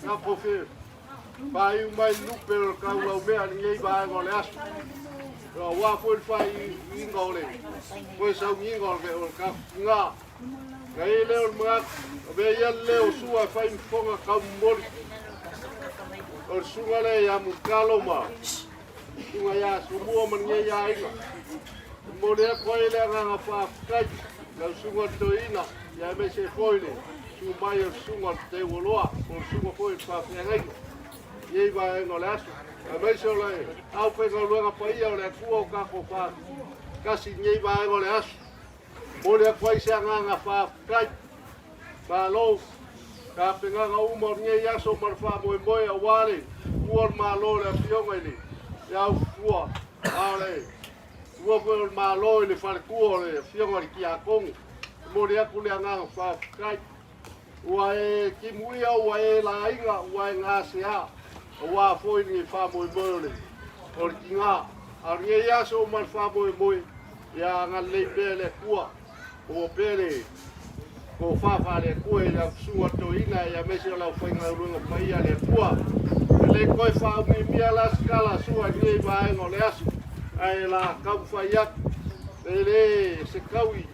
Ka kofe. Pai mai lupe ka lau mea ngai ba ngole as. Wa foi fai ingole. Foi sa ingole o ka nga. Ngai leo mga be ya leo sua fai fonga ka mori. O sunga le ya mukalo ma. Sunga ya sumua man ngai ya ina. Mole ko ile nga fa kai. Lau sunga toina ya me se foi le. Su mai o sunga te woloa. O sunga foi fa ngai. Ye ba ngole as. A me so le au pe ko luanga pa ia o le kua o ka ko fa. Kasi ye ba ngole as. Mole ko se nga fa kai. Ba lo ka penga nga umor nge ya so mar fa mo a wale uor ma lo le fionga ni ya ua ale ua ko ma lo le fa ku le fionga ki a kong mo le ku le nga fa kai ua e ki muia ua e la inga ua nga se a ua foi ni fa mo le or ki nga a nge ya so mar fa mo ya nga le bele kua o pele ko fa le ko e la sua toina ya me se la foi nga runga pai ale kua le ko fa mi la scala sua ni ba ngo le asu ai la ka fa ya le se kawi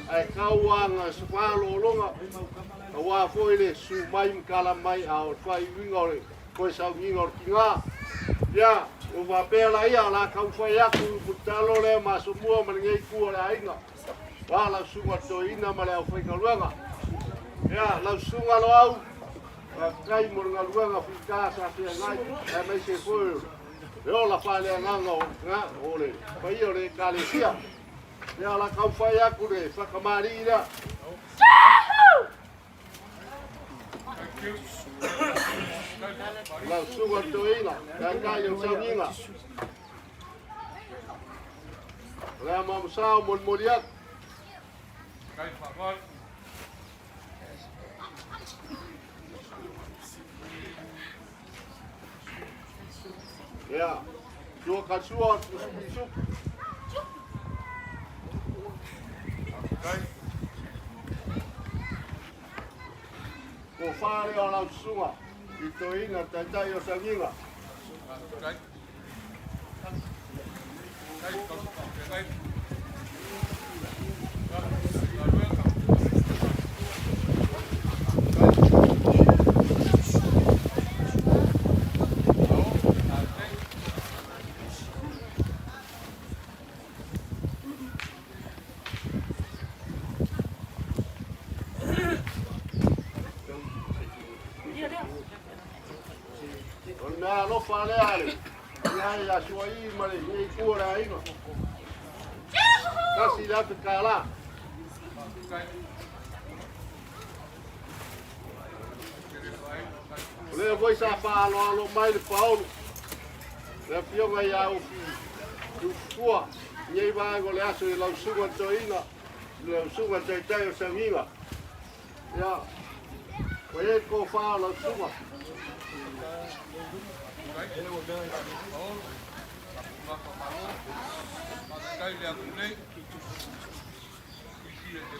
ai kawanga se fa lo longa wa foi le su mai kala mai a fa winga le ko sa winga kinga ya o va pe la ia la ka fa ya ku butalo le maso mo man ngai ku la inga wala sunga toina male au fai kaluanga ya la sunga lo au kai mo ngaluanga fika sa fia ngai e me se foi yo la fale nga ole pai ole kalesia ya la kau fai aku de fa kamarira la sunga toina ya kai yo saninga la mamsa mon moriak Kijk, maar. Ja, door gaat zo hard, zoek. Kijk. Ko fare o la sunga, i toina tatai o sanginga. Kijk. Kijk. No fale ale. Ya suai male ni kura ino. Kasi la kala. Le voi sa fa lo mai le Paulo. Le fionga ya o du fua. Ni va go le aso la suga toina. Le suga tai o sangiga. Ya. Voi ko fa la suga.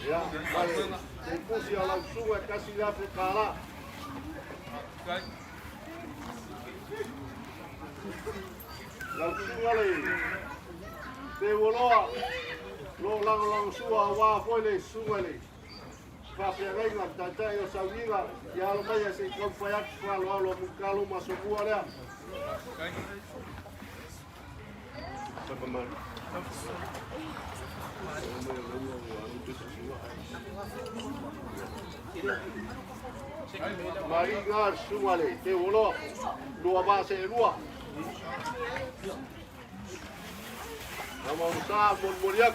Ja, se pusi ala suga kasi la kala. La suga le. Te woloa. Lo lang suga wa foi le suga le. Fa perenga tata yo sawiga ya lo mai se ko fa ya fa lo mukalo masubua le. Mari ngar sumale te wolo lua base lua. Nama usaha mon moriak.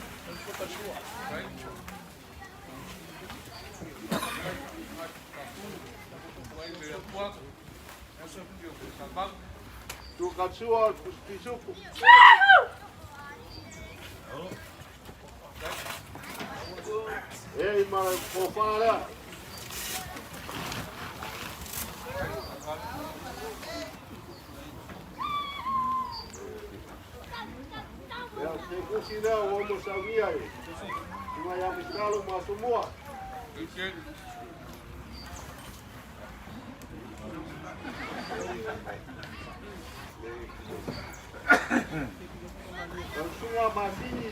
Tu katsua pisuku. Ei, mas vou falar. Se considera o homo sabia aí. Uma ia buscar uma sumua. Sunga makini.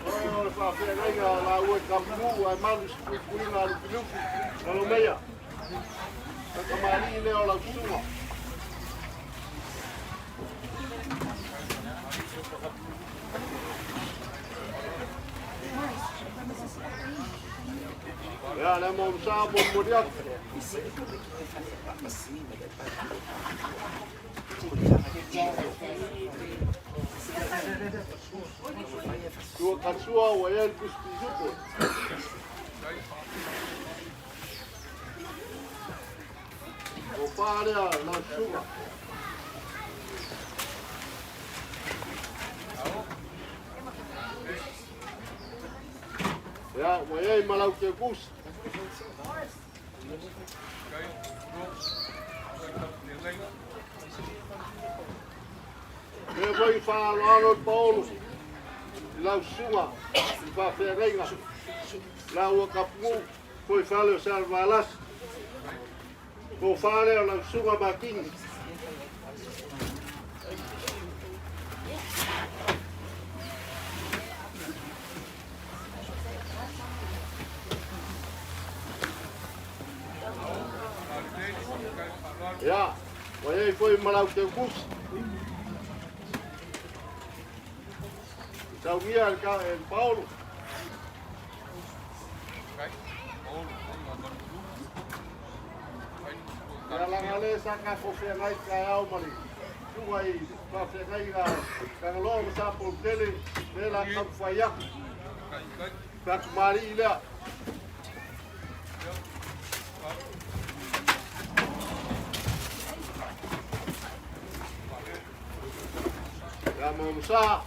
Oh, fa fe nga la o kampu ai malu kuinga lu kalau meia. Kamari le o la sunga. Ya, le mo sa mo moriak. Tua kasua o el kuspizuko. O pare la suga. Ya, o el malau ke kus. Me voi fa lo Paulo. La sunga, fa ferrenga. La o kapu, foi fale salvalas. Ko fale la sunga making. Ya, vai foi malau que bus. Sabia el Paulo. Ya la ngale saka ko fe ngai ka au mari. Tu ai ka fe ngai ga ka lo sa por tele de la campanya. Ka mari la. Ya mamsa.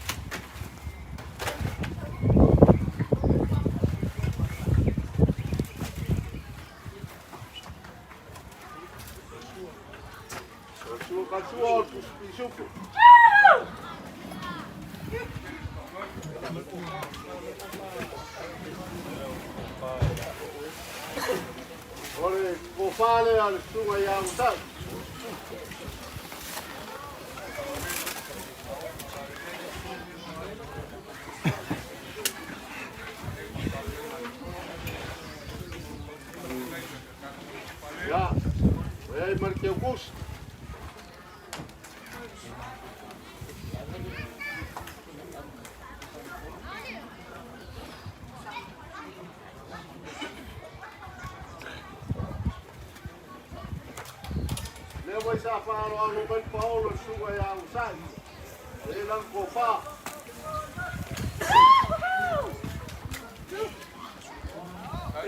Kasua kuspisuku. Ore ko fale al sunga ya usa. Ya, voy marque bus. Voi sa falo anu ben Paulo suga ya usai. Ele lang kofa.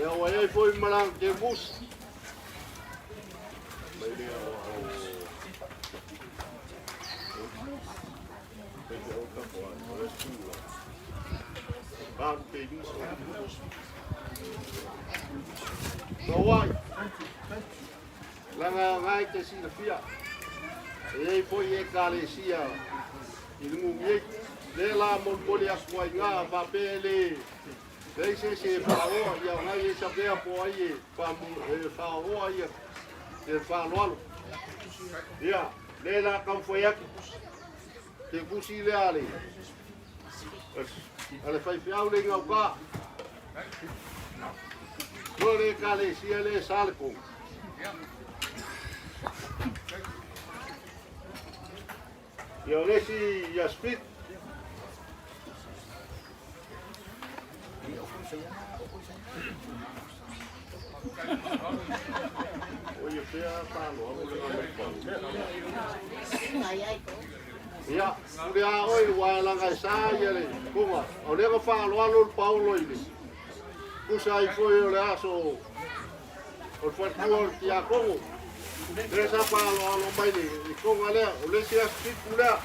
Ya wai foi malang ke bus. Bang baby. So why? Langa ngai te sina fia. E foi e kalesia. Ilmu ye le la mon poli aswa nga va pele. Le se fa o ya ngai e sabe po ai pa mu fa o ai. E fa lo. Ya, le la kam foi aqui. Te kusi le ale. Ale fai fiau le nga ka. Kore kalesia le salko. Y ahora sí, ya split. Oye, fea palo, ya, udah hoy walang ay saya le, kuma, oleh ko falo alul Paulo ini, kusai foi oleh aso, oleh tuor tiakongo. Esa palo alo maile, con ale, ole si asicura.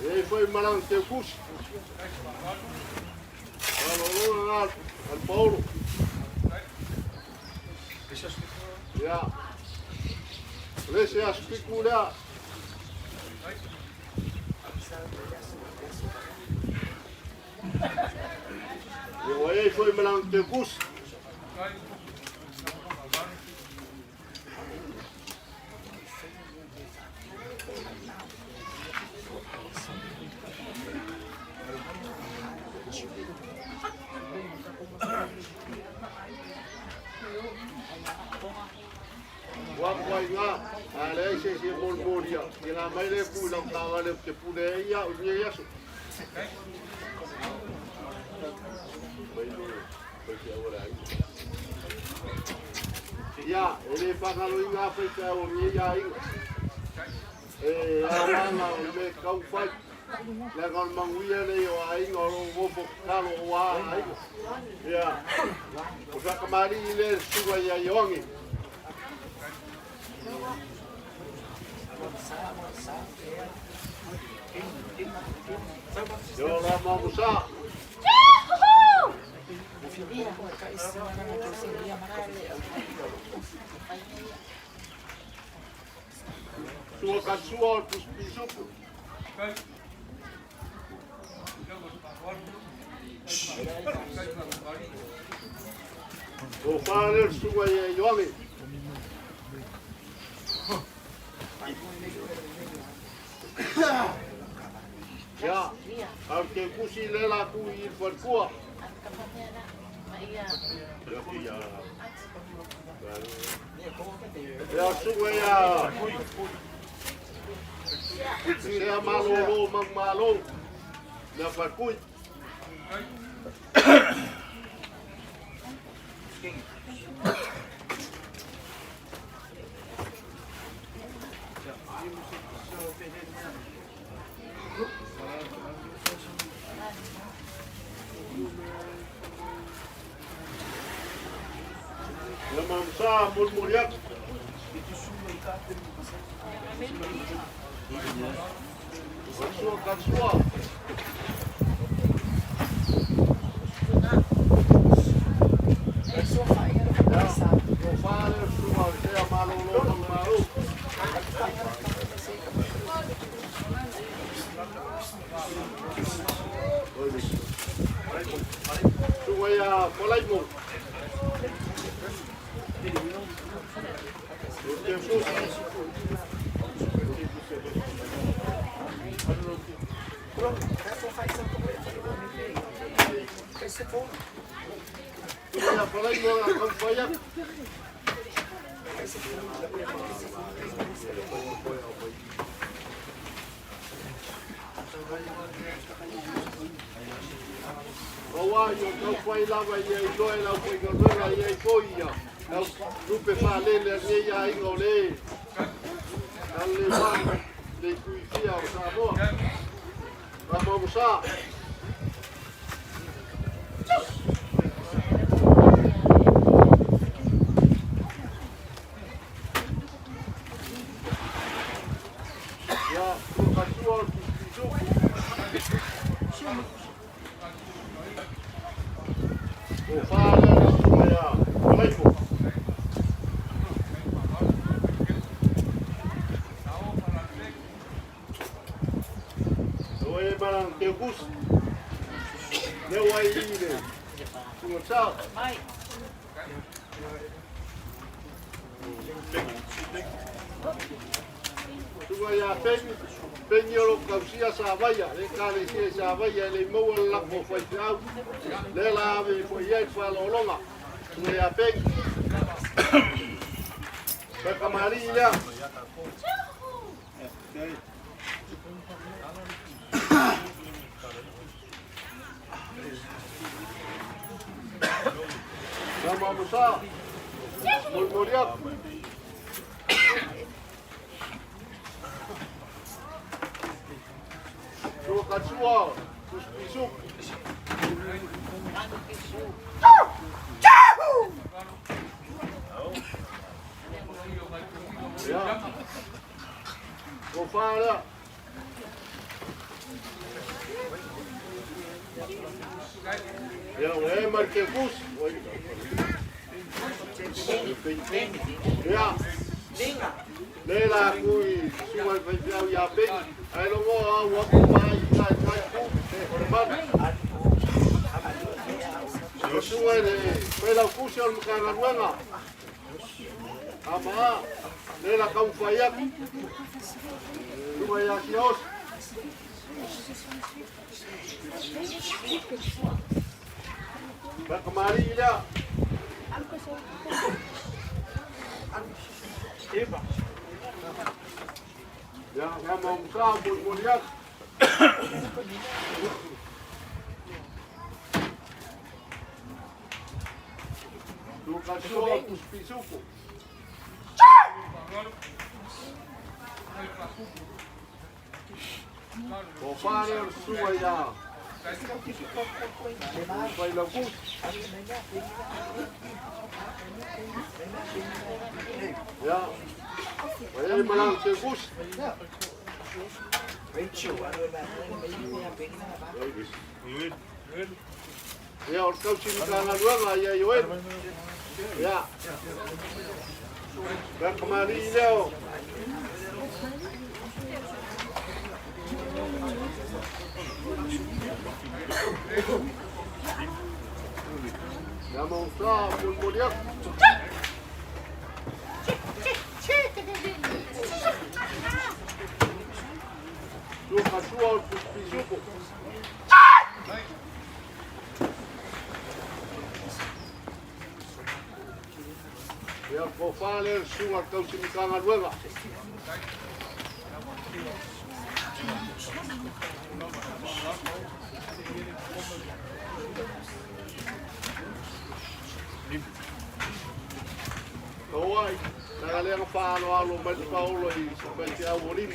E foi malang te kus. Alo al Paulo. Ya. Ole si asicura. E foi malang te kus. Wai nga, ale se mol moria, ina mai le pu la tawa le ke pu le ia o ni ia su. Ya, ele pagalo inga fa ka o ni ia inga. Ana me kau fai. La con manguia le o ai ngoro wo bo kalo wa ai. Ya. O sa kamari le suwa ya yongi. Yo la mamusa. Sua katsua tus pisuku. O fare sua ye yomi. Ya, aunque kusi lela ku ir por kuah. Ya sua ya. Sea malo mang malo. Ya farkui. Ya mamsa murmuriak. Katsua. Não foi lá, vai ir dois, não foi que não vai ir coia. Não, não pefa lele, nem aí ngole. Não levar, nem cuidar, tá bom? Vamos lá. Já, o cachorro, o fala, olha, vai pô. Oi, barang, teu curso. Deu aí, né? Tchau. Vai. Tu vai a penhoro kausia sa vaia, le kale se sa vaia le mo la ko foi tau. Le la ve foi ye fa lo longa. Tu vai a pen. Pa camarilla. Vamos a murmuriar. Sua katsua, tus pisuk. Ya. Gofara. Ya, marque bus. Ya. Lela kui sua vai ya bem. Ai lo mo wa ku mai kai ku. Hermano. Sungai ni pela kusial makanan wenga. Ama lela kau fayak. Sungai ya kios. Kemari dia. Ya, mau buka pun lihat. Luka suo kuspisuku. Kopare suo ya. Vai lagu. Ya. Vai malang segus. Ya, kau sini kana dua lah ya Yoel. Ya. Dan kemari Leo. Ya mau kau pun modiak. Suka suo kuspisuku. Ya ko fale sunga kau sini kanga luenga. Kawai, nagale ang paano mali paulo I sabay ti awolin.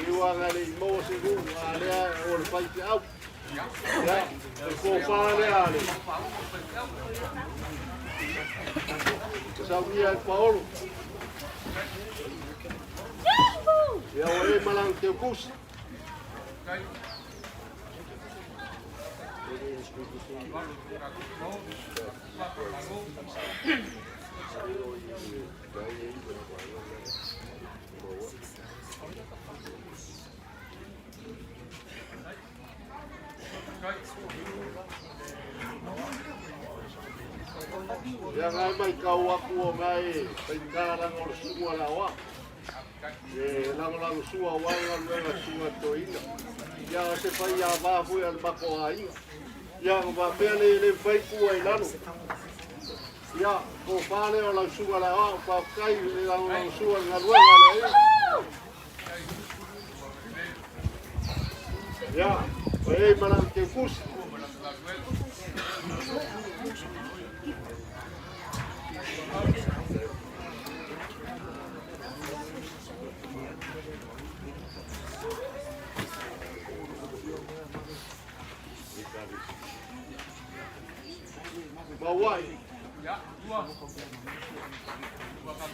Iwa ngale mo sigu ale or pai ti aw. Ya, ko fale ale. Sabia Paulo. Ya ore malang te bus. Yang ay kau aku ngai pengkarang or semua lawa. Lang sua wangan wala sunga toina. Ya se pai ya va fu al bako ai. Yang va pele le pai ku ai lanu. Ya ko pale o lang sunga lawa pa kai lang sua ngalwa ngale. Ya, ei malang ke kus. Bawai.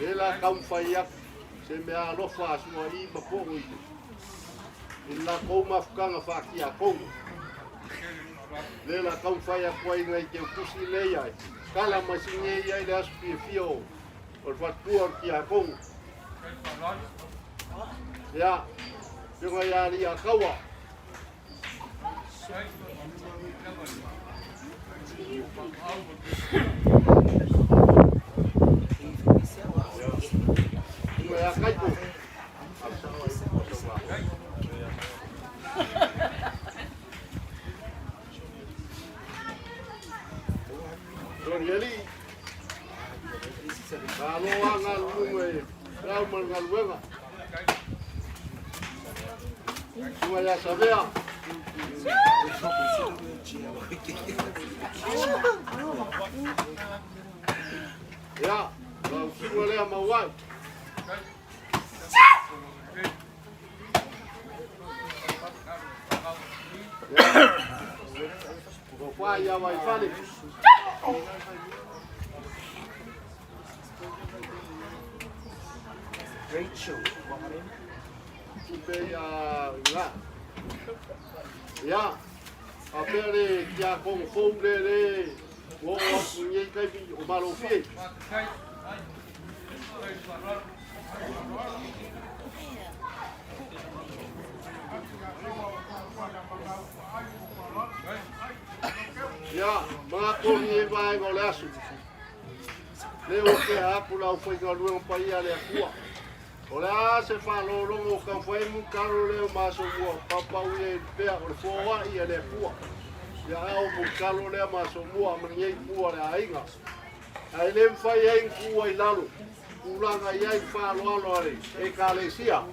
Ela kau fayak se me alofa semua I mapongo itu. Ila kau mafkanga fakia kau. Lela kau fayak kau ngai ke kusi leia. Kala masinge ia ila spifio. Or fatpuar kia kau. Ya. Yung ayari akawa. Ya kaito. Dorieli. Kalau angal lumwe, kau mengal wenga. Cuma ya sabia. Ya, kau semua leh mawai. Kau ya wifi. Great show. Ya, ya, apa ni dia kong le, wo punya kai bi umalofi. Ya, mengaku ni baik oleh asu. Leo ke aku lau foi ka luang pai ale akua. Oleh se fa lo lo ka foi mu karo leo maso mua papa uye pe o foa ia le akua. Ya au mu karo le maso mua menye mua le ainga. Ai le fai ai kua i lalo. Ulanga ia fa lo lo ale e kalesia.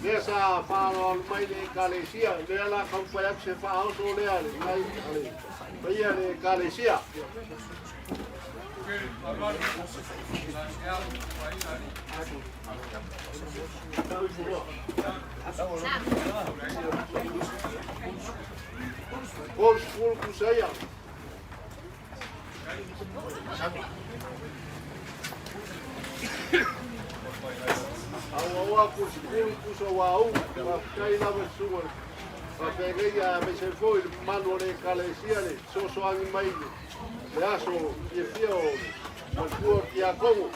Nessa fala mai de calesia, ela como foi a se fala o sole ali, mai ali. Vai ali calesia. Os pulcos aí. Awa ku skul ku so wau ka kai na besuwa ka pegai a me se foi mano le calesia le so ani mai le aso e fio ma ku ti a como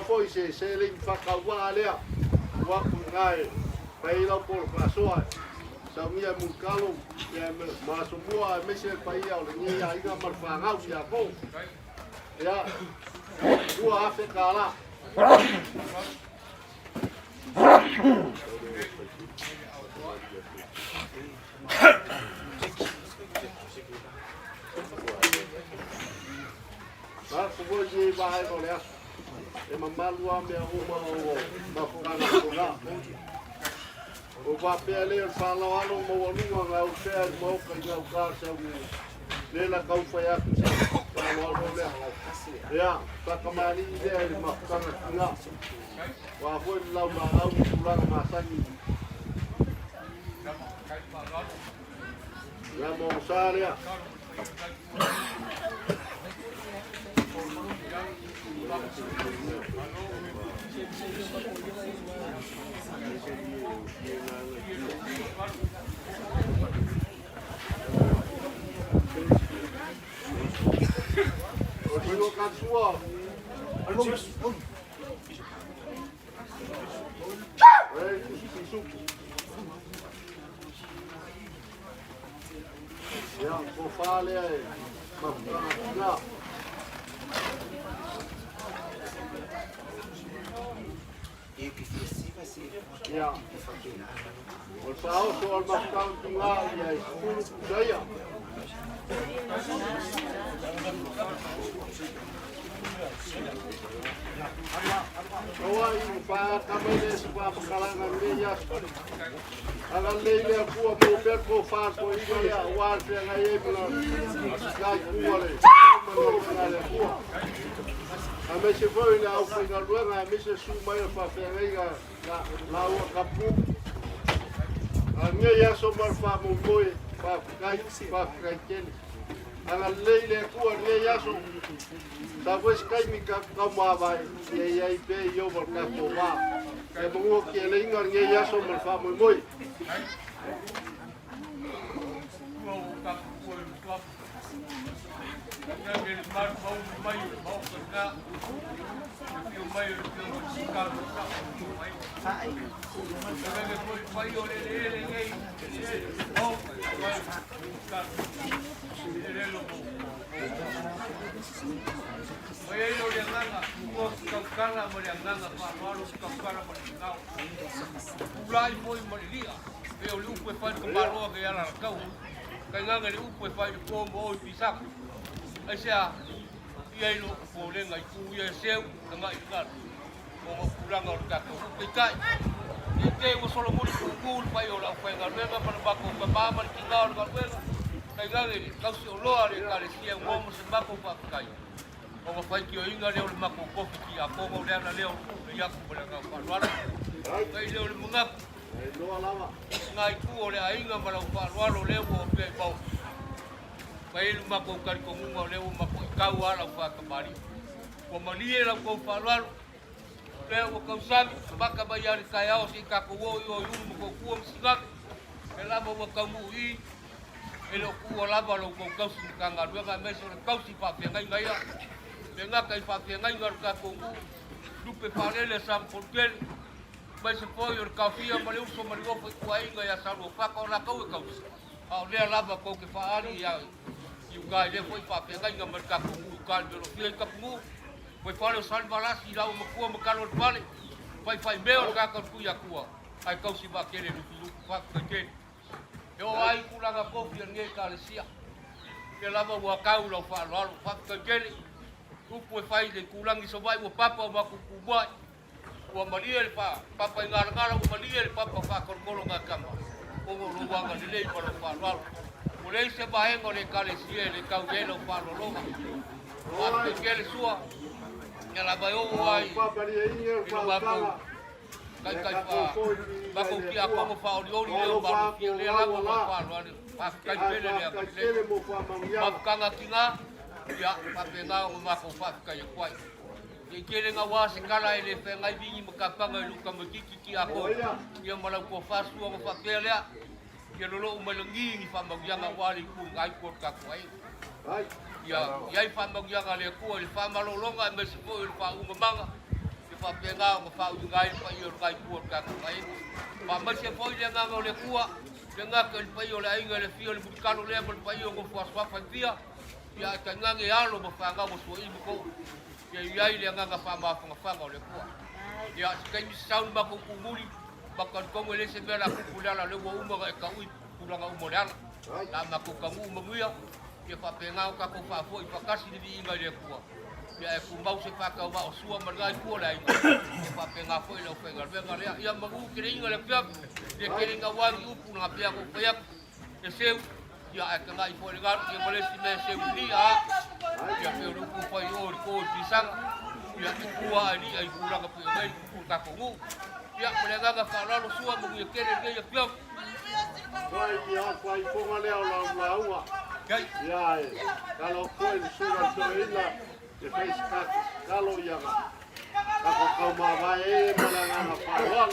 foi se le whakawa lea waku ngai pai lau por kasoa sa mia mukalo ya maso mua me se pai au le ngia inga marfangau ya ko ya ua afe kala Marco voi je vai no le e mamalua me uma o mafukana kona o papele o falo alo mo anu nga o fer mo ka nga o ka sa le la ka fa ya ku sa mo mo le ya pa kamali de mafukana nga wa foi la ma au kula ma sani ya mo saria Ya, por fale aí. Ya. O sao soal makan tinggal ya itu saya. Oi, para caminhar se para kalangan dia. Agan lele ku mo ber ko far ko igoya war pe ngai bla. Gai ku ole. A me se foi na o foi na lugar, a me se su mai fa fe ngai la o kapu. A minha ya so mar fa mo moi fa kai ken. Aga leile ku a minha ya so. Da vez kai mi ka ma vai e ai pe yo por ka to va. E mo ke le inga minha ya so mar fa mo moi. Eu li upo e fai ko maroa ke ala kau. Kai nganga li upo e fai ko mo o pisak. Ai sea ia ilo ko le ngai ku ia seu nga ikan. Mo kurang o ka ko ke kai. Ni te o solo mo ku pai o la fai nga lenga para bako ka ba mar ki nga o ka wenga. Kai nganga li kau si o loa le ka le sia mo mo se bako pa kai. O fai ki o inga le o mako ko ki a ko mo le na le o ia ku le nga pa wala. Kai le o munga ngai ku ole ainga mara pa walo le o pe pau pai ma ko kar ko ngunga le o ma ko ka wala pa ka mari ko mali la ko pa walo le o kausami maka mai ari kai ao si ka ko o yu ko ku singa e la mo ka mu I e lo ku la ba lo ko kausi ka nga ruanga me so kausi pa pe ngai ngai le nga kai pa pe ngai ngar ka ko lupe parele sam portel mai se foi o kafia ma le uso ma le go ko ai ngai sa ro pa ko la ko kausi a le la ba ko ke fa ari ya yu ga le foi pa pe ngai ngar ka ko ka lo fi ka mu foi fare salva si la mo ko mo kalo pale fai meo ka ka ku ya ku ai kausi ba kele lu fa ka ke yo ai ku la ga ko fi nge ka le sia ke la ba wa ka lo fa ka ke ku fai de ku lang so vai o papa ba ku ba o maria pa papa ngar ngar o maria papa fa ko ko nga kama o lo wa ga le pa lo fa lo o le se ba e ngore ka le sia le ka ge lo fa lo ma o ke le sua ya la ba yo ai no ba ko kai pa ba ko ki a ko fa o ri le ba ki le la ko fa lo pa kai pele le ba ka nga kinga ya pa pe nga o ma ko fa kai kwai e kere nga wa se kala ele fe ngai vingi mo ka panga lu ka mo ki a ko ya mala ko fa su o fa pele ya lo mo lo ngi fa mo ya nga wa ri ku ngai ko ka kwai ya fa mo ya nga le ku le fa ma lo longa me se ko le fa u manga le fa pe nga mo fa u ngai fa yo ngai ku ka kwai pa ma se foi le nga le ku le nga ke pa yo le ai le fio le bukalo le mo pa yo ko fa fa pia ya ka nga nge alo mo fa nga mo so I ko ya ia le nga fa ma fa le ku ya kai mi sound ba ko kumuli ba kan ko le se bela ku pula le wo mo ka u pula nga mo la ma ko ka mu mo ya ya fa pe nga ka ko fa foi fa kasi di inga le ku ya ku mau se fa ka ba o sua ma ga ku la ya fa pe nga foi lo fe ga le ya ma ku kire inga le pia ya kire nga wa ku pula pia ko ya ya se ya ka nga I foi ga ya mo le si me se ni ya pe ru ku foi o ko pisang ya ku ani ai ku la ka pe ngai ku ka ko mu ya mo le ga fa la lo sua mo ya kire ya pia Vai ya vai ponga le la ua kai ya kalau foi suga toila e fez kalau ya ka ko ma vai mala na pa lo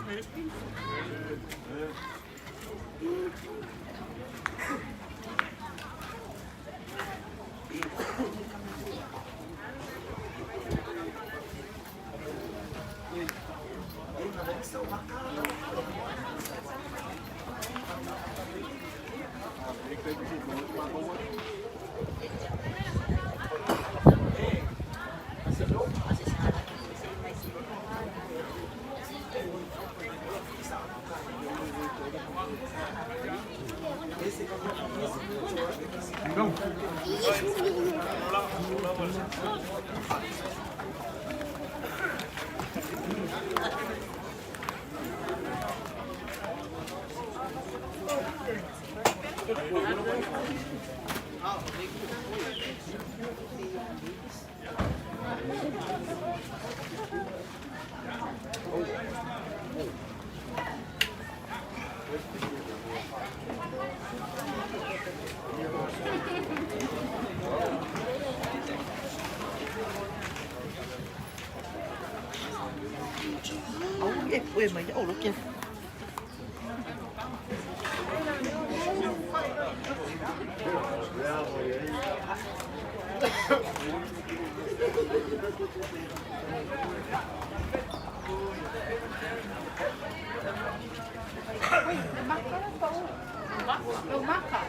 Ui, mày ổ lúc kia. Đâu mắc hả?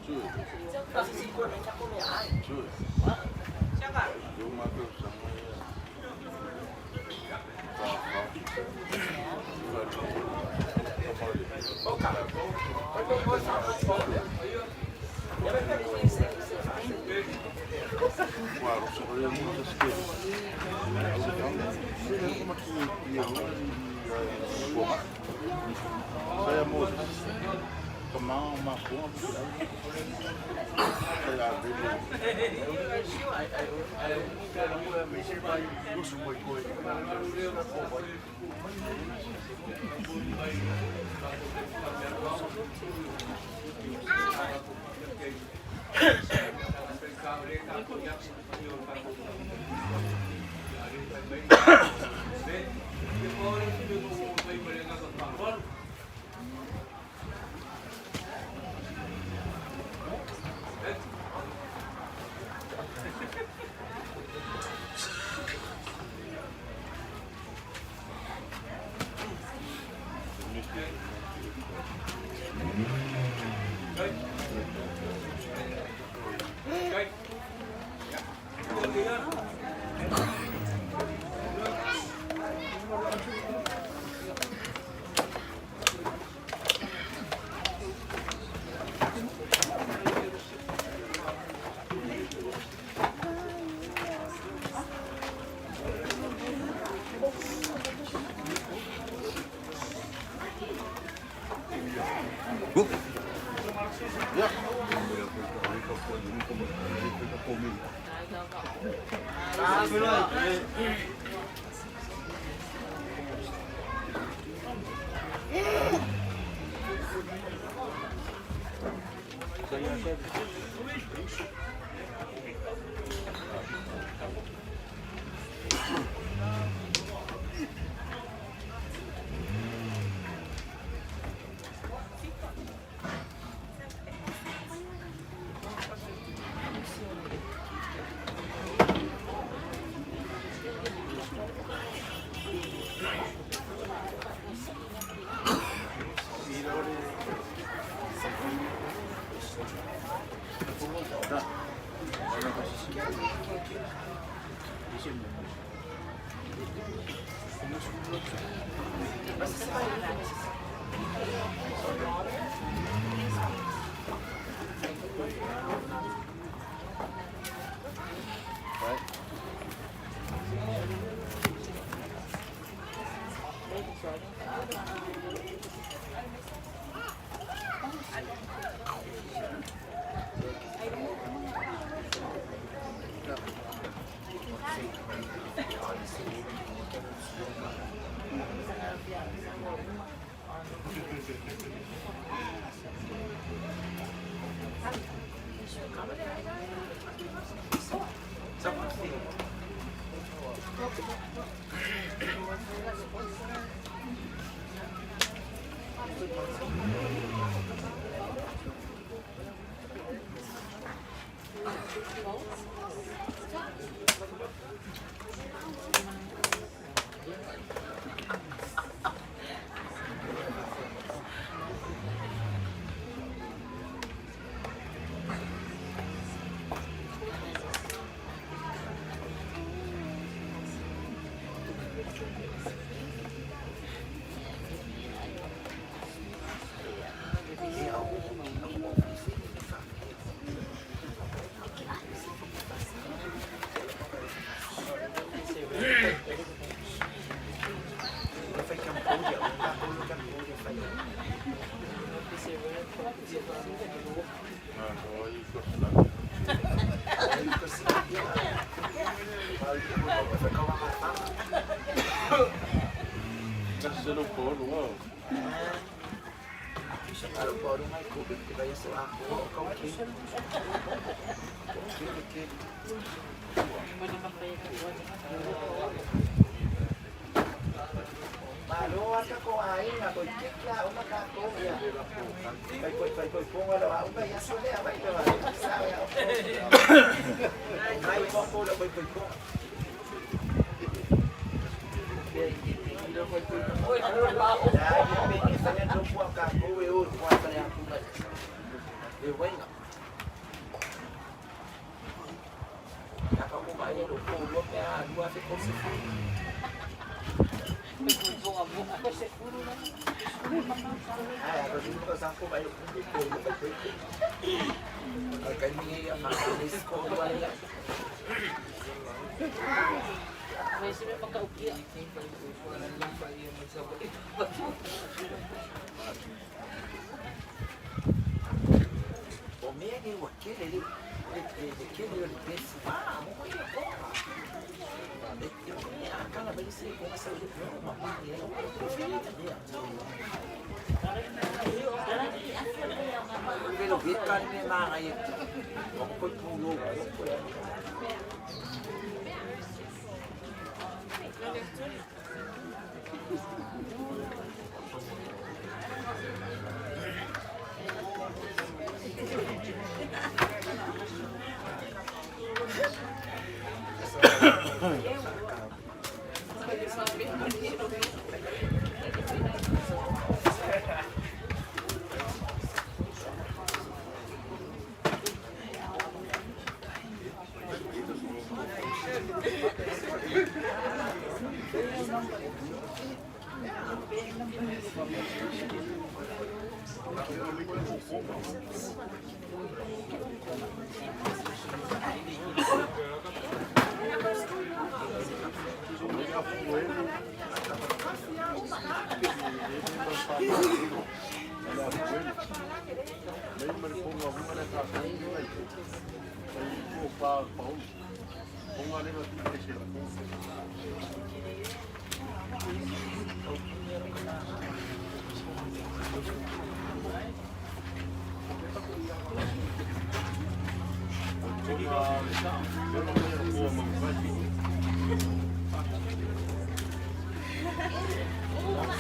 Saya mau kemau mampu saya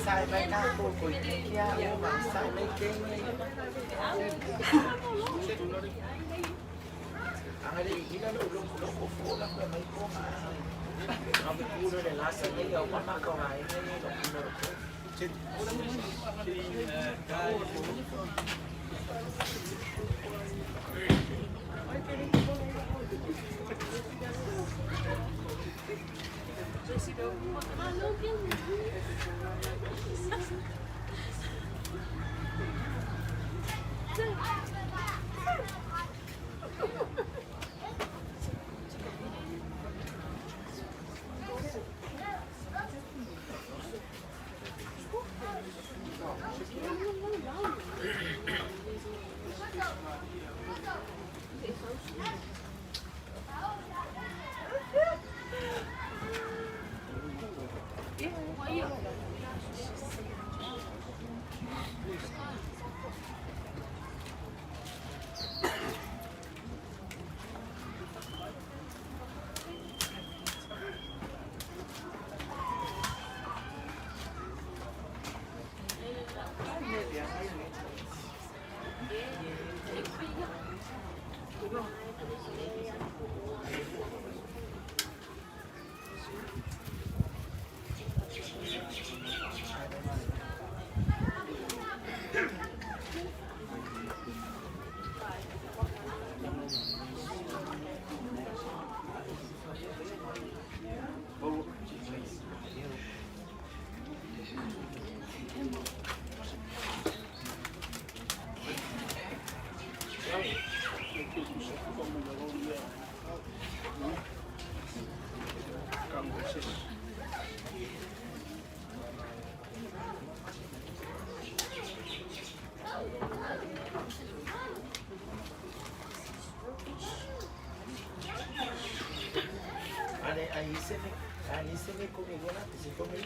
Sai vai cá, pouco, que a uma sai bem quem ang ali ilan ulong ko fulang ko may ko ma ang puno de la sa niya o mama ko ay ni ko puno ko ahí se me comió la que se come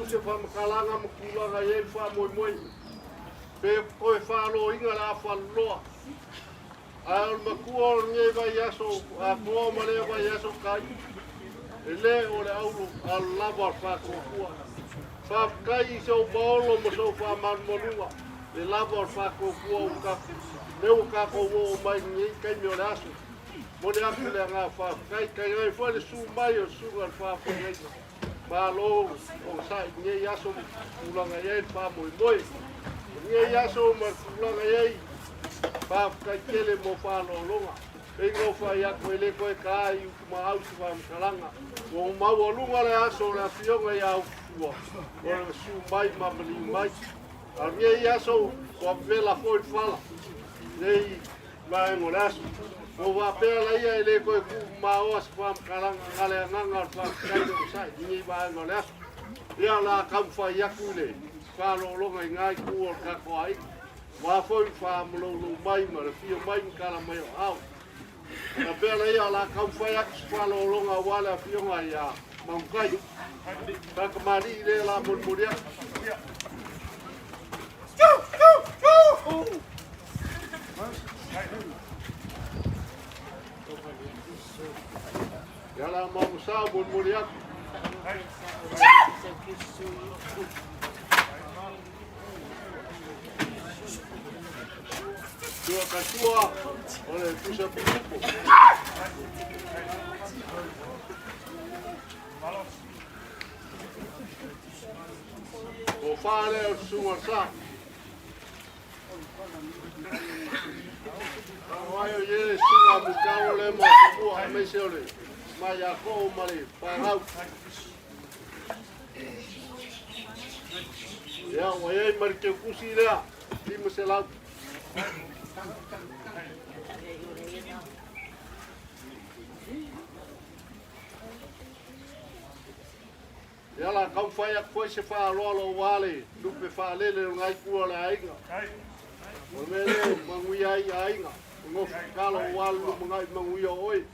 se whamakalanga makulanga e wha moi moi. Pe koe whalo inga la whaloa. Al makua o nge vai aso, a kua male vai aso kai. E le o le aulu al lava whakokua. Whakai se o baolo mo so whamarmonua. Le lava whakokua o ka. Meu kako o mai nge kai me o le aso. Mo le aku le ngā whakai kai ngai whale su mai o su al whakai. Malo o sai nge yaso ulanga ye pa moi moi nge yaso ma ulanga ye pa ka kele mo fa lo longa e ngo fa ya ko le ko ka i ma au si va kalanga o ma o lunga le aso na fionga ya u o su mai ma mai al nge yaso ko vela foi fala nei vai mo laso o va pela ia ele ko ma o as fam kalanga ngale nganga fa kai do sai ni va no laso ia la kam fa yakule fa lo lo ngai ku o ka ko ai wa foi fa mo lo mai ma fio mai kala mai au na pela ia la kam fa yak fa lo lo nga wala fio ngai ya ma kai ka kamari le la mo muria Yala mau sa bun muriak. Dua kasua oleh pusat grupo. O fale o sumarsa. Ayo ye suma bukalo le mo buah mesole. Maya ko mali parau ya wae marke kusira lima selau ya la kau faya ko se fa lo wale lupe fa lele ngai ku la ainga o mele mangui ai ainga ngo kalo walu ngai mangui oi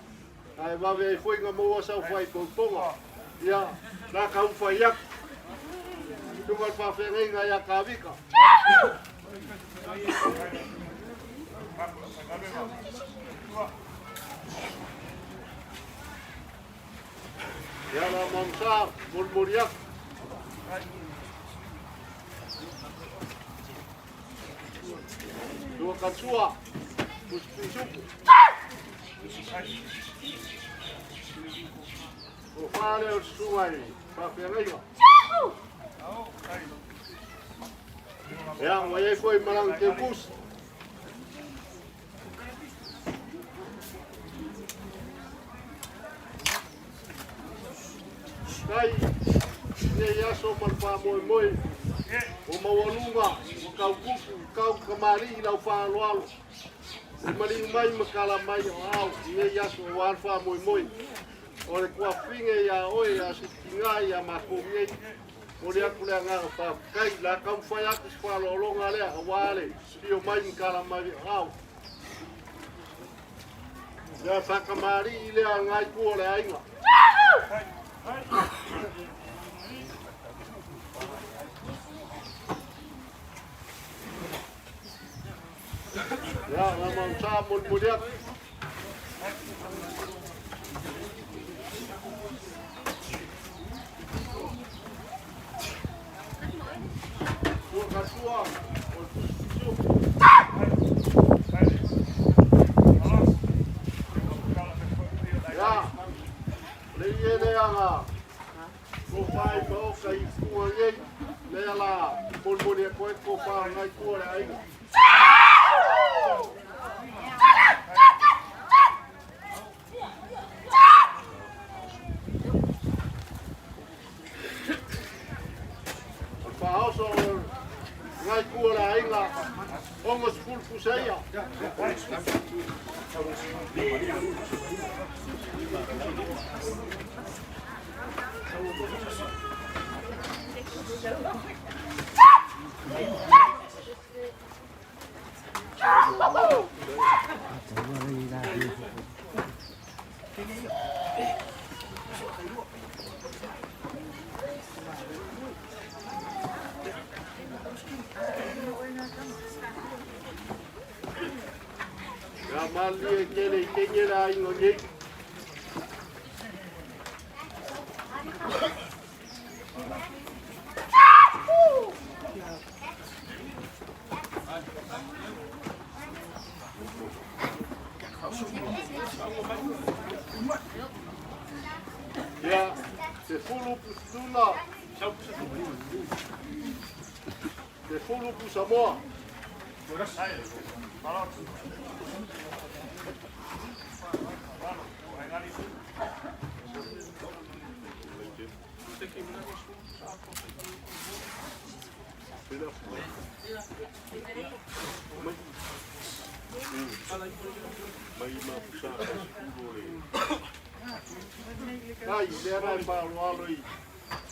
ai va ve foi nga mo sa foi ko tonga ya na ka u foi yak tu mal pa fe nga ya ka vika ya la mamsa murmuriak dua katsua puspisuku o fale o suai pa pega ya wae foi malang ke bus kai ne ya so mal pa moi moi o mawalunga o kau kuku kau kamari lau fa loalo mali mai makala mai au ne ya so war fa moi moi o le kua finge ya oi a sitinga ya makomie Moria kule nga fa kai la kam fa ya ku fa lo lo nga le awale tio mai kala mai au ya fa kamari ile ngai ku le ainga ya na man sa mon moria ngai kuora inga omos fulfu seia Mali kele kenye la ingoje ya se fulu pusula se fulu pusamoa Ai, lera e palo i.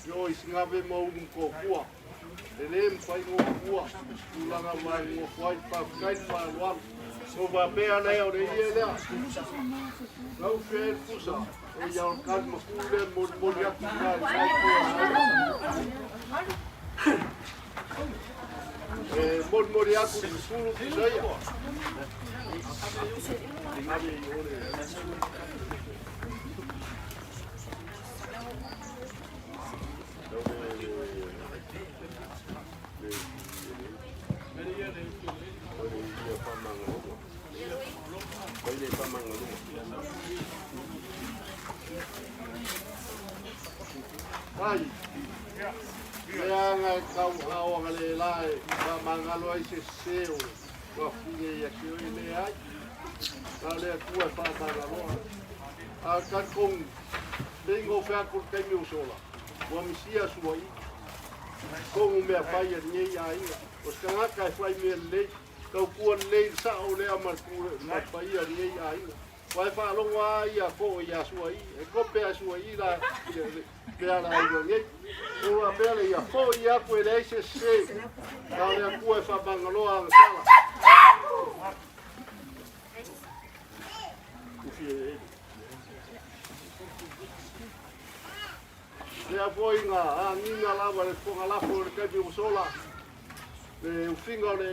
Yo isngave mo un ko kua. Lelem fai mo kua. Tulanga mai mo fai pa kai pa wa. So va pe ana o de ile. Não fez pusa. E ya o kan mo kule mo ya ka sai ko. Mo ya ku sulu sai. Ai, yang kau awang le lai, mangalo ai se seu, wa fine ya kio ile ai, ale ku fa mangalo. A kan kong tengo fa ku kai mi usola. Wa misia suai. Kong me fa ya ni ai, os kanga kai fa mi le, kau ku le sa o le amar ku ma fa ya ni ai. Wa fa lo wa ya ko ya suai, e ko pe suai la. Pela io nei o pela ia fo ia ko ele se na le ku e fa bangalo a sala le foi nga a ninga lava le fonga la fo le kabi usola le ufinga le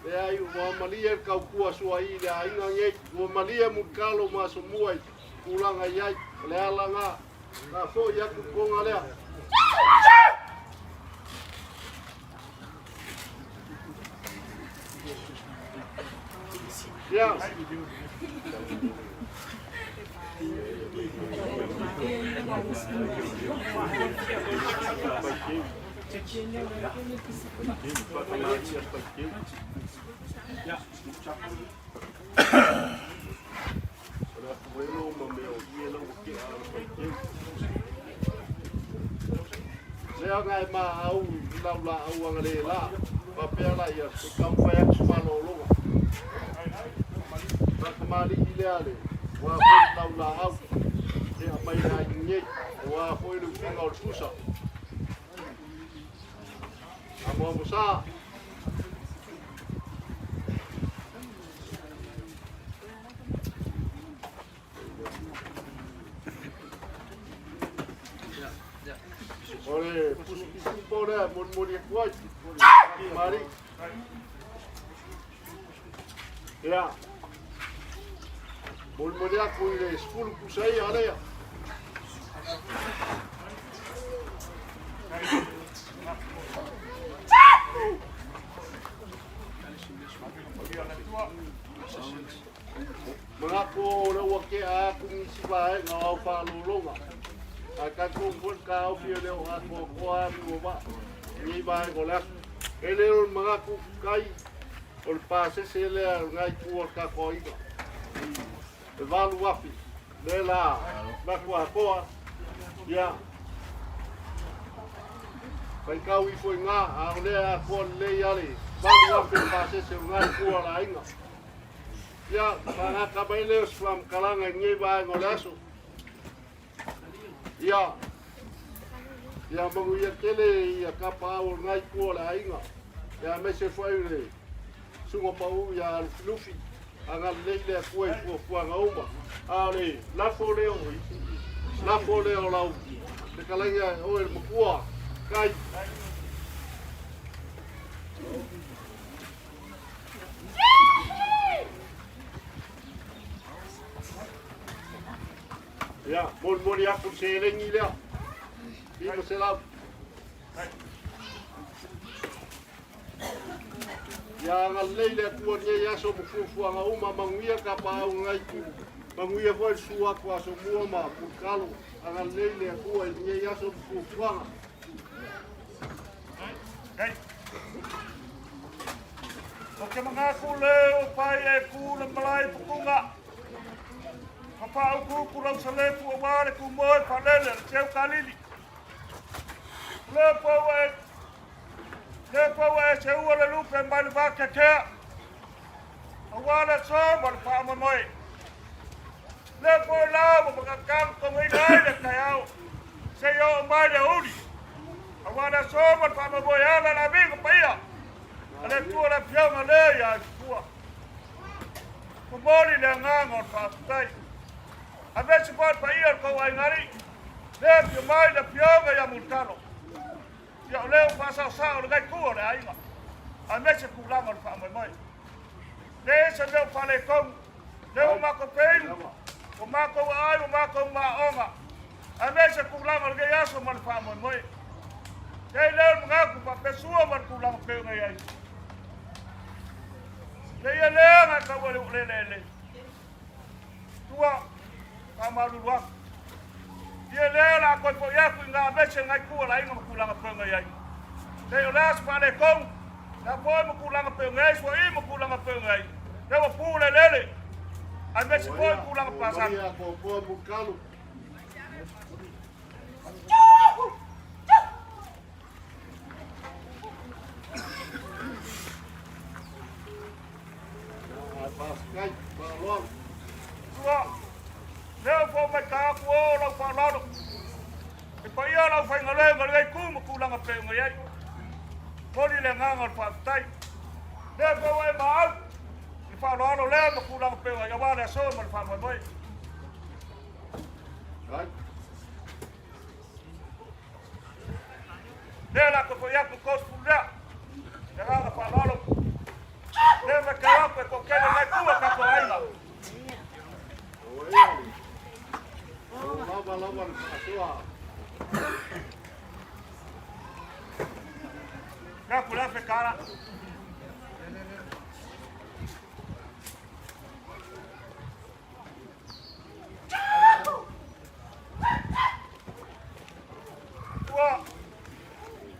le ai o malia ka ku sua i le ai nga ngai o malia mu kalo ma so muai ulanga ia le alanga na fo ya ku konga lea ya Lea ngai ma au la au angale la papela ia se kampa ya tsumalo longa ba kamali ile ale wa ko la au e mai na nye wa foi lu finga o susa mo sa Oleh pusu-pusu dah mun kuat. Mari. Ya. Mun aku ile 10 pusai ada ya. Mengaku ora wake aku ngisi bae ngau fa lulunga. Akan kumpul kau fioleo aku kuat gua ni bae golak. Ele mengaku kai ol pase sele ngai kuor ka koiga. Valu wapi. Dela bakwa koa. Ya. Pai kau I foi nga a le a ko le yali. Valu wapi pase se ngai kuor la inga. Ya, para kabailew from kalanga ngai bae ngolaso. Ya, ya manguia kele ya kapa o ngai kuola inga. Ya mese foi le. Sungo pau ya lufi. Anga leile kuai kuwa ngauma. Ale, la foleo. La foleo lau. De kalanga o el mukua. Kai. Ya, mon aku selengi dia. Ini selam. Ya ngalele kuonye ya so mufufu anga uma manguia kapa ngai ku. Manguia foi sua kwa so muama pukalo. Anga lele kuonye ya so mufufu anga. Hey. Oke mengaku leo pai e ku le malai pukunga. Apa aku pulau selepu awal ku moi panel ceu kalili. Lepo ceu ala lupe mal vaca ke. Awal so mal pa moi. Lepo la mo kakang ko ngai de kayau. Seyo mai de uri. Awal so mal pa moi ala la bi ko pia. Ale tu ala pia ngale ya tua. Ko boli le ngangon pa tai. A ver se pode para ir com a ingari. Leve mais da pioga e a multano. Ya leo passa sal ngai ku le ai. A ver se kulama pa mai. Le se leo pale com. Leo ma ko pein. O ma ko ai, o ma ko ma onga. A ver se kulama ngai aso mal pa mai. Dei leo ngaku pa pessoa mal kulama pe ngai ai. Le leo na ka le. Tua Amaru wa. Dia le la ko po ya ku nga beche ngai ku la inga ku la pa ngai ai. Te o las pa le kom. Na po mo ku la pa ngai so I mo ku la pa ngai. Te o pu le lele. A beche po ku la pa sa. Ya ko po bukalo. Pas kai pa long. Tua Leo fo mai ka ku o lo fa lo. E pa ia lo fa ngale ngai ku mo ku la pa ngai ai. Poli le nganga fa tai. Leo fo mai ma. E fa lo le mo ku la pa ngai wa le so mo fa mai. Right. Leo la ko ia ku ko fulla. Le nganga fa lo. Leo me ka ko ke le ku ka ko ai. Lava asua. Ya kula fe cara. Tua.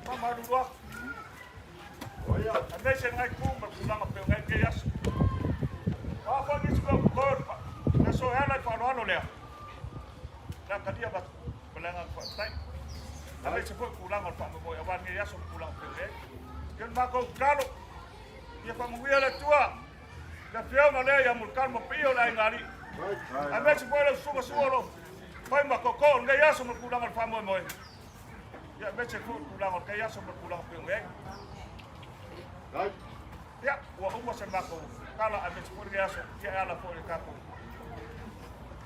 Mama dua. Oya, Ande se ngai ku ma pulang pe ngai ke yas. Apa ni suka korpa. Na so ela fa lo le. Na kadia ba belangan fa tai. Ande se foi pulang fa mo ya ban ke yas pulang pe ngai. Ken ma ko kalo. Ia fa mo ia le tua. Na fio ma le ya mulkan mo pio la ngari. Ande se foi le suba suolo. Foi ma ko ko ngai yas mo pulang fa mo. Ya me se fu pulang o kaya so pulang pengeng. Right? Ya, wa umma se mako. Kala ame se fu ya so ya ala fo ka ko.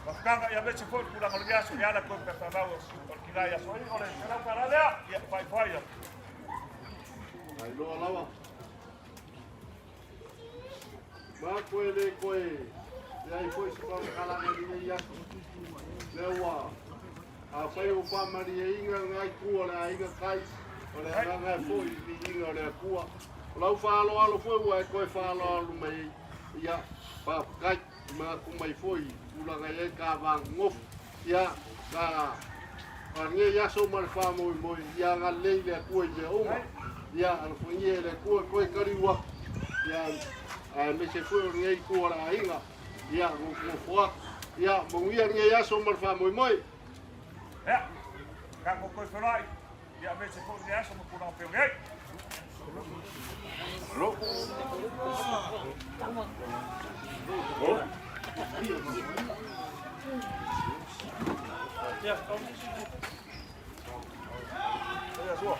Wakanga ya me se fu pulang o ya so ya ala ko ka tawo o kilaya so i ole se la para ya fai fai. Ai loa lawa. Ma koe le koe. Ia i koe se pao kalanga ni ia. Lewa. A whai o whamari e inga ngai kua le a inga kai. O le hanga e fōi ni inga o le a kua. O lau whaalo alo fōi ua e koe whaalo alo mai ia. Pa kai ma kumai fōi. Ulanga e ka wang ngof. Ia ka. Pa nge ia so mara wha moi moi. Ia ngā leile a kua i le oma. Ia ana fo nge le kua koe kariwa. Ia me se fōi o ngei kua la a inga. Ia ngofoa. Ia mongia nge ia so mara wha moi moi. Ya, kako koe whanai, ia me se fu ya so pulang pengeng. Alo. Ya, ya so.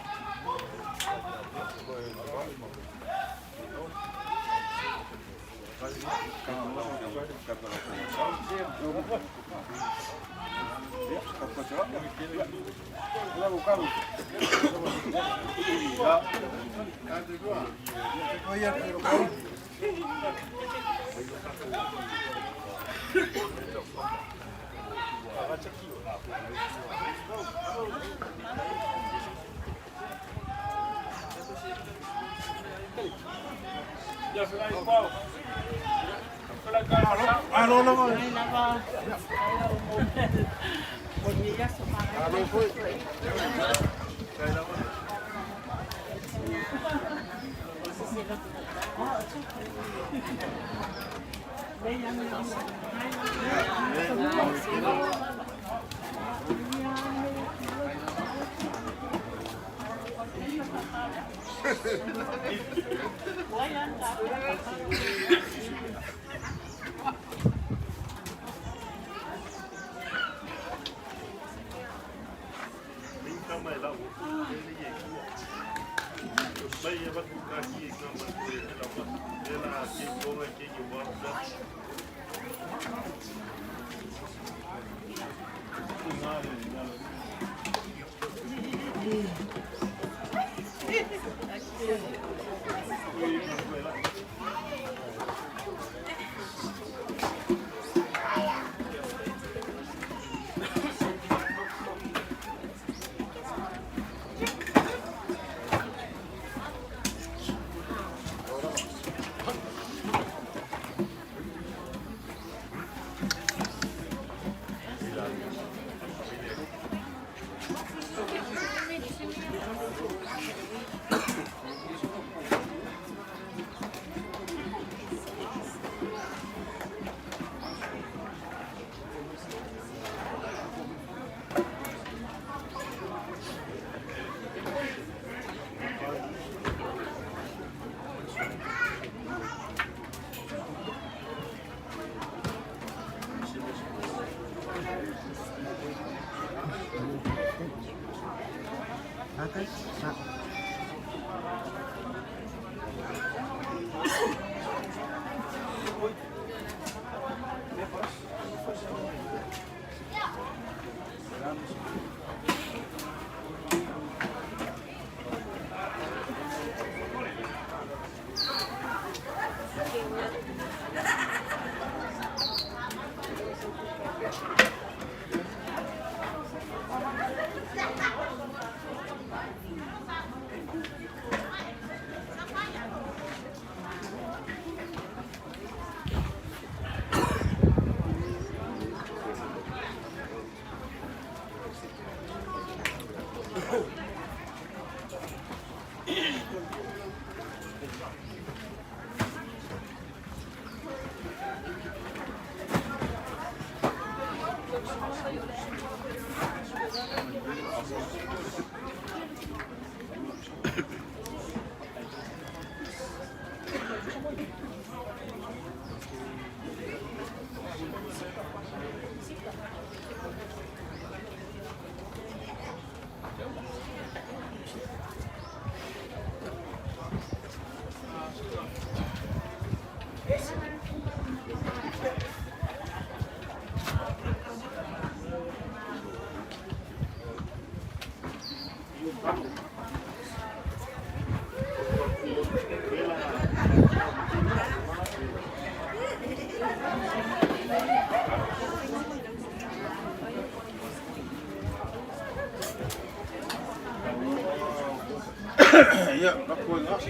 Ya, nak kau nak.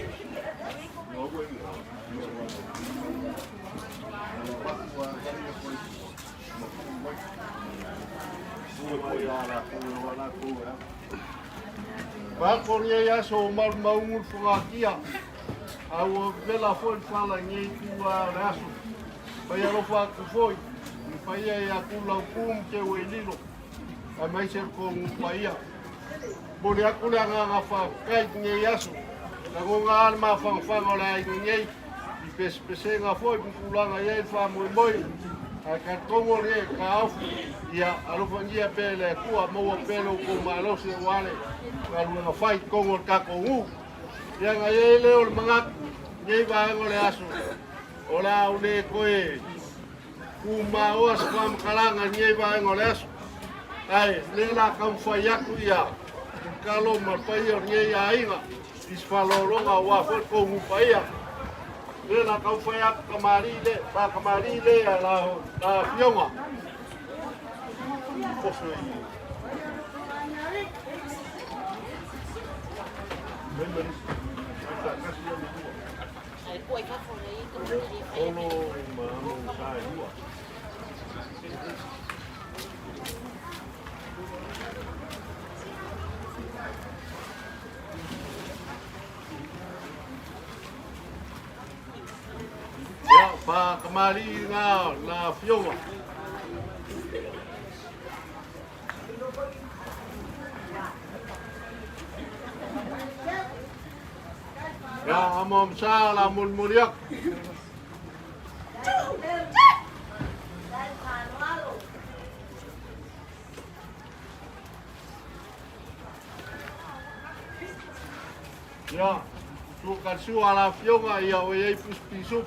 Mau kau ni. Bakon ya so mal maungul fungakia. Au vela foi fala ngai tua rasu. Pai alo fa ku foi. Pai ya ku lau kum ke welilo. A mai ser con pai. Bole aku le nga fa kai ngai asu. La gonga alma fa fa ola ngai. I pes nga foi ku langa ye fa moi. A ka tongo le ka ofu. Ia alo fangia pele ku a mo pelo ko malo se wale. Kalau nga fight kongo kako ngu. Ia nga ye le ol mangak. Ngai ba ngole asu. Ola ule koe. Kuma oas kam kalanga ngai ba ngole asu. Ai, le la kam fai aku ia. Kalau mapai or ngai ainga. Isfalolonga wa fo ko ngu paia. Le la kam fai aku kamari le la fionga. Fosu i. Ya, pa kemari na fionga. Ya, amom sa la mulmuriak. Ya, suka sua la fionga ia o ei pisu.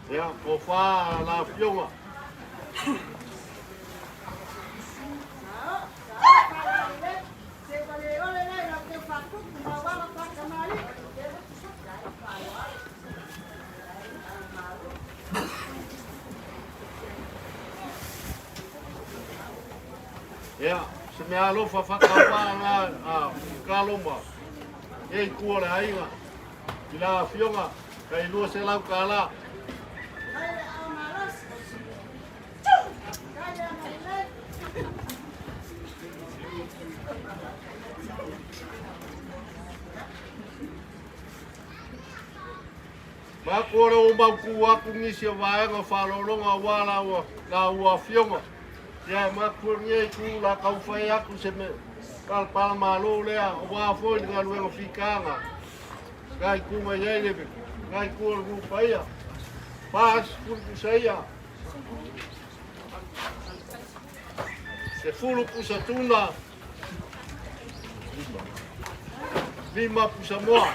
Ya, pofa la fionga. Ya, semea fa whakawanga kalomba. Ei kua le ainga. I la fionga, kai lua se lau kala. Makore o mauku aku ngisi o vaenga whalolonga wala la ua fionga. Ya makure ngei ku la kauwhai aku se me kalpala malo lea o wafoi nga luenga whikanga. Ngai kunga yei lebe, ngai kua rupa ia. Pas kurku seia. Se fulu pusa tuna. 5 pusa moa.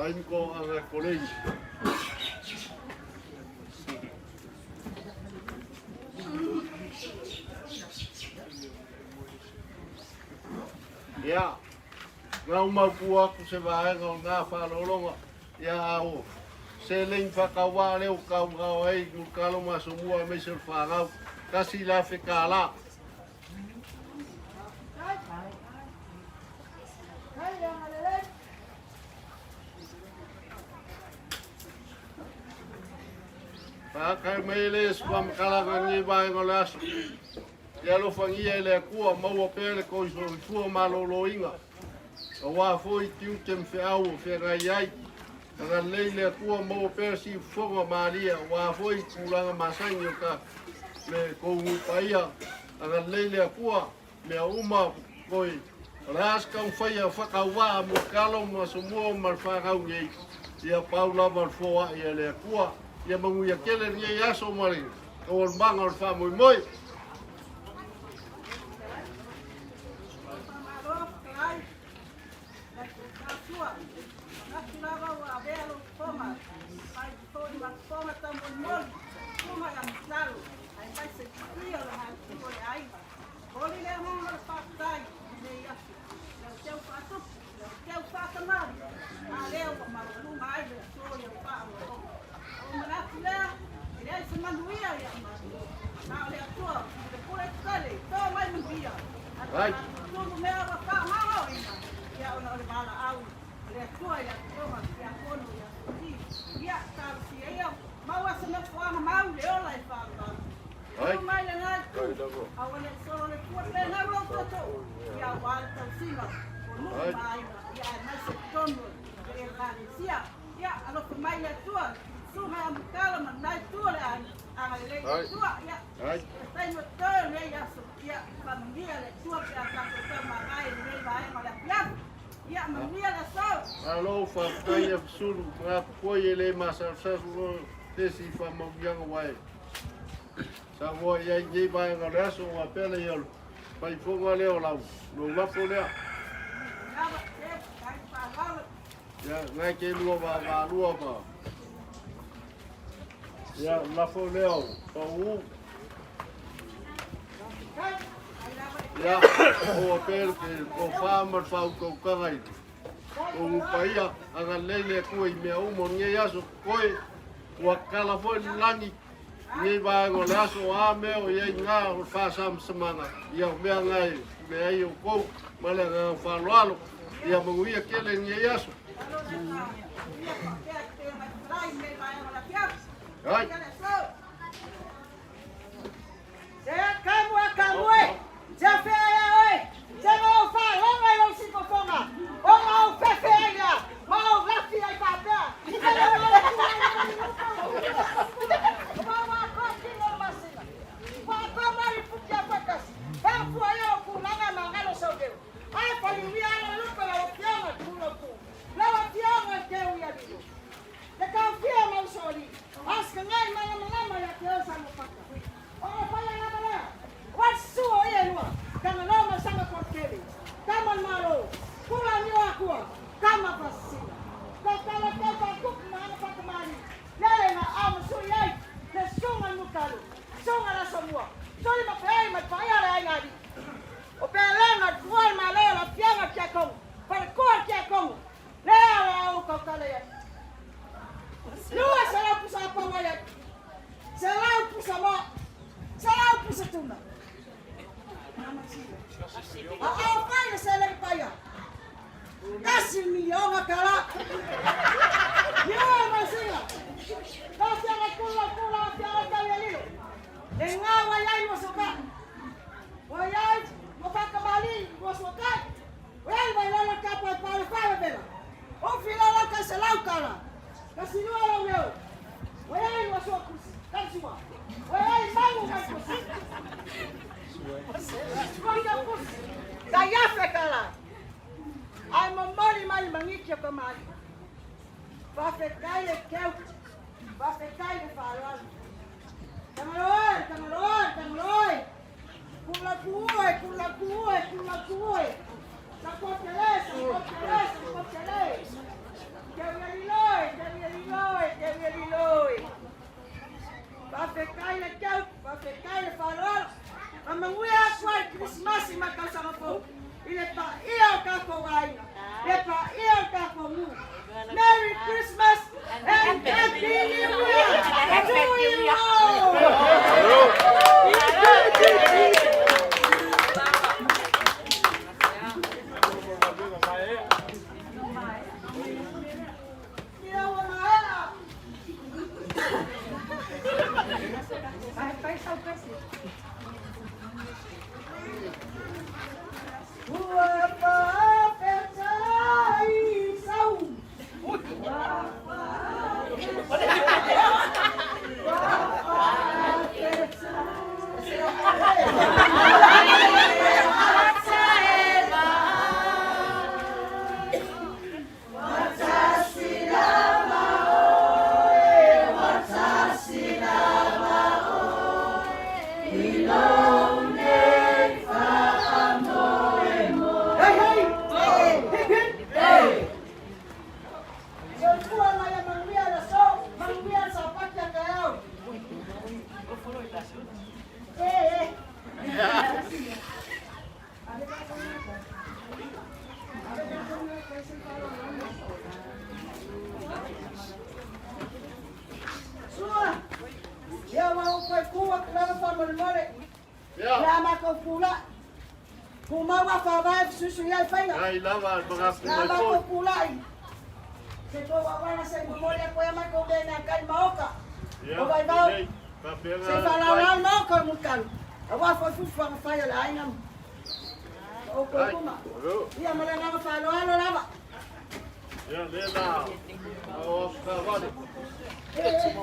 Pain ko ang college. Ya, ngau mau aku sebagai ngau ngafa lolong ya au. Seling whakawa leo kau ngau ei ngukalo masumua mesel whangau kasi la whekala. Pakai meles pam kalangan ni bai ngolas. Ya lo fangia le kua mau pele ko so tua malolo inga. Wa foi tiu tem fe au fe ngai. Nga leile kua mau pele si fonga maria wa foi kulanga masanyo ka le ko paia. Nga leile kua me uma koi ras ka faia whakawa mo kalo mo sumo mal whakau ngai. Ia paula mal foa ia le kua ia mangu ia kele ni aso mari. Ko manga fa moi moi. Right. Alo fa kaya sulu nga koye le masa sa sulu tesi fa mo yang wai. Sa mo ya ngi ba nga raso wa pele yol. Pai fonga le olau. No la pole. Ya nga ke lu ba lu ba. Ya la pole o. Pa u. Ya o pele ke o fa mo fa ko kai. O paia aga lele kui me o mo nge yaso koi wa kala foi langi nge ba ngo laso a me o ye nga o fa sam semana ia me ngai me ai o ko mala nga fa loalo ia mo ia kele nge yaso ai kamu já fez aí já não faz vamos aí não se conforma vamos ao feia mau rafi ai papel vamos a continuar masina vamos aí porque a facas vamos foi eu kulanga mangalo saudeu ai palivia na lupa la opiama kuloku la opiama que eu ia dizer de confia mal soli aska ngai mama ya kiosa no paka oh paya na bala wasu oyelwa kama noma sanga porkeli kama malo kula nyakwa kama pasina kama kama kukmana pakamani lele na amsuyai de sunga nukalu sunga la somua soli mapai mapaya la ngadi o pelenga kuai malela pianga kiakong para kuai kiakong lele o kokale ya lua sala pusa pawaya sala pusa mo sala pusa tuna apa yang saya lagi payah? Kasih milion akala. Ya masih. Kasih aku kula tiada kaya lilo. Dengar wayai masuka. Wayai muka kembali masuka. Wayai wayai kapal pala bela. Oh filala kasih lau kala. Kasih dua lau yo. Wayai masuka. Kasih semua. Wayai bangun kasih. Saya fekala. Ai mamori mai mangikia kamali. Va fekai e keu. Va fekai e falal. Kamaloi. Kula kuoi. Sa kopele. Keu si makasarapo. Ile pa ia kako wai. Le pa ia kako mu. Merry Christmas and Happy New Year to you all. Ai lava mga Lama ko kulay. Se ko wala sa memoria ko yaman ko na kay maoka. O vai ba? Se fala mo ko mukan. Awa fo fu fa fa ya la inam. O ko kuma. Ia mala na fa lo lava. Ya lela. O ska vale. Yes.